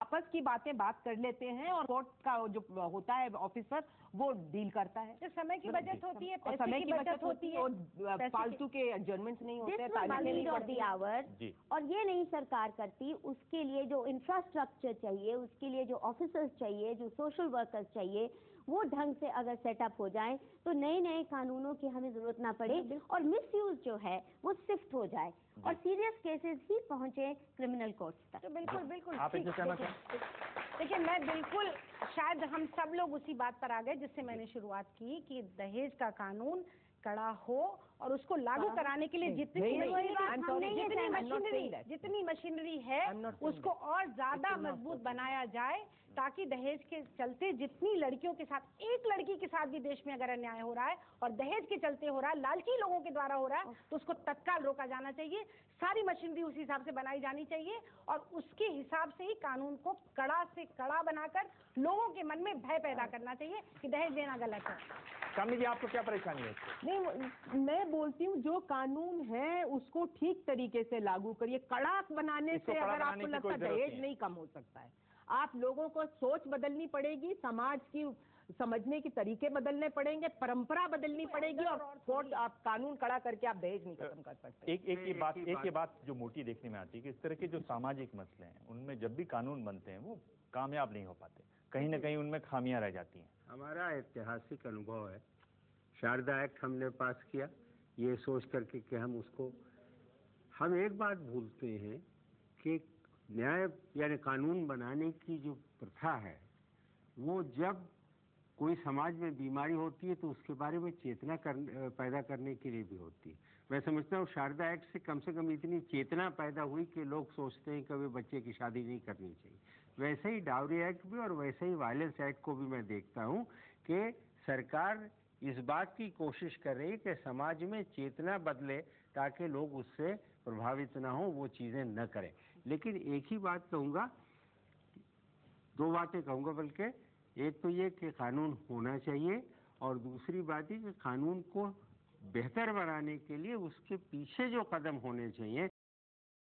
आपस की बात कर लेते हैं और कोर्ट का जो होता है ऑफिसर वो डील करता है। तो समय की बचत होती है, समय की बचत होती है और फालतू के एडजर्नमेंट्स नहीं होते हैं, और ये नहीं सरकार करती। उसके लिए जो इंफ्रास्ट्रक्चर चाहिए, उसके लिए जो ऑफिसर्स चाहिए, जो सोशल वर्कर्स चाहिए, वो ढंग से अगर सेटअप हो जाए तो नए नए कानूनों की हमें जरूरत ना पड़े और मिसयूज जो है वो सिफ्ट हो जाए और सीरियस केसेस ही पहुंचे क्रिमिनल कोर्ट्स तक। तो बिल्कुल बिल्कुल आप इससे सहमत हैं? देखिए, मैं बिल्कुल, शायद हम सब लोग उसी बात पर आ गए जिससे मैंने शुरुआत की कि दहेज का कानून कड़ा हो और उसको लागू कराने के लिए जितनी मशीनरी है उसको और ज्यादा मजबूत बनाया जाए, ताकि दहेज के चलते जितनी लड़कियों के साथ, एक लड़की के साथ भी देश में अगर अन्याय हो रहा है और दहेज के चलते हो रहा है, लालची लोगों के द्वारा हो रहा है, तो उसको तत्काल रोका जाना चाहिए। सारी मशीनरी उस हिसाब से बनाई जानी चाहिए और उसके हिसाब से ही कानून को कड़ा से कड़ा बनाकर लोगों के मन में भय पैदा करना चाहिए कि दहेज देना गलत है। कामिनी जी, आपको क्या परेशानी है? नहीं, मैं बोलती हूँ जो कानून है उसको ठीक तरीके से लागू करिए। कड़ा बनाने से अगर आपको लगता है दहेज नहीं कम हो सकता है, आप लोगों को सोच बदलनी पड़ेगी, समाज की समझने के तरीके बदलने पड़ेंगे, परंपरा बदलनी पड़ेगी और कोर्ट आप कानून कड़ा करके आप दहेज नहीं खत्म कर सकते। एक ये बात जो मोटी देखने में आती है कि इस तरह के जो सामाजिक मसले हैं उनमें जब भी कानून बनते हैं वो कामयाब नहीं हो पाते, कहीं ना कहीं उनमें खामियां रह जाती हैं। हमारा ऐतिहासिक अनुभव है, शारदा एक्ट हमने पास किया ये सोच करके कि हम एक बात भूलते हैं कि न्याय यानी कानून बनाने की जो प्रथा है वो जब कोई समाज में बीमारी होती है तो उसके बारे में चेतना पैदा करने के लिए भी होती है। मैं समझता हूँ शारदा एक्ट से कम इतनी चेतना पैदा हुई कि लोग सोचते हैं कि वे बच्चे की शादी नहीं करनी चाहिए। वैसे ही डाउरी एक्ट भी और वैसे ही वायलेंस एक्ट को भी मैं देखता हूँ कि सरकार इस बात की कोशिश कर रही है कि समाज में चेतना बदले ताकि लोग उससे प्रभावित ना हो, वो चीज़ें न करें। लेकिन एक ही बात कहूँगा, दो बातें कहूँगा बल्कि, एक तो ये कि कानून होना चाहिए और दूसरी बात ये कि कानून को बेहतर बनाने के लिए उसके पीछे जो कदम होने चाहिए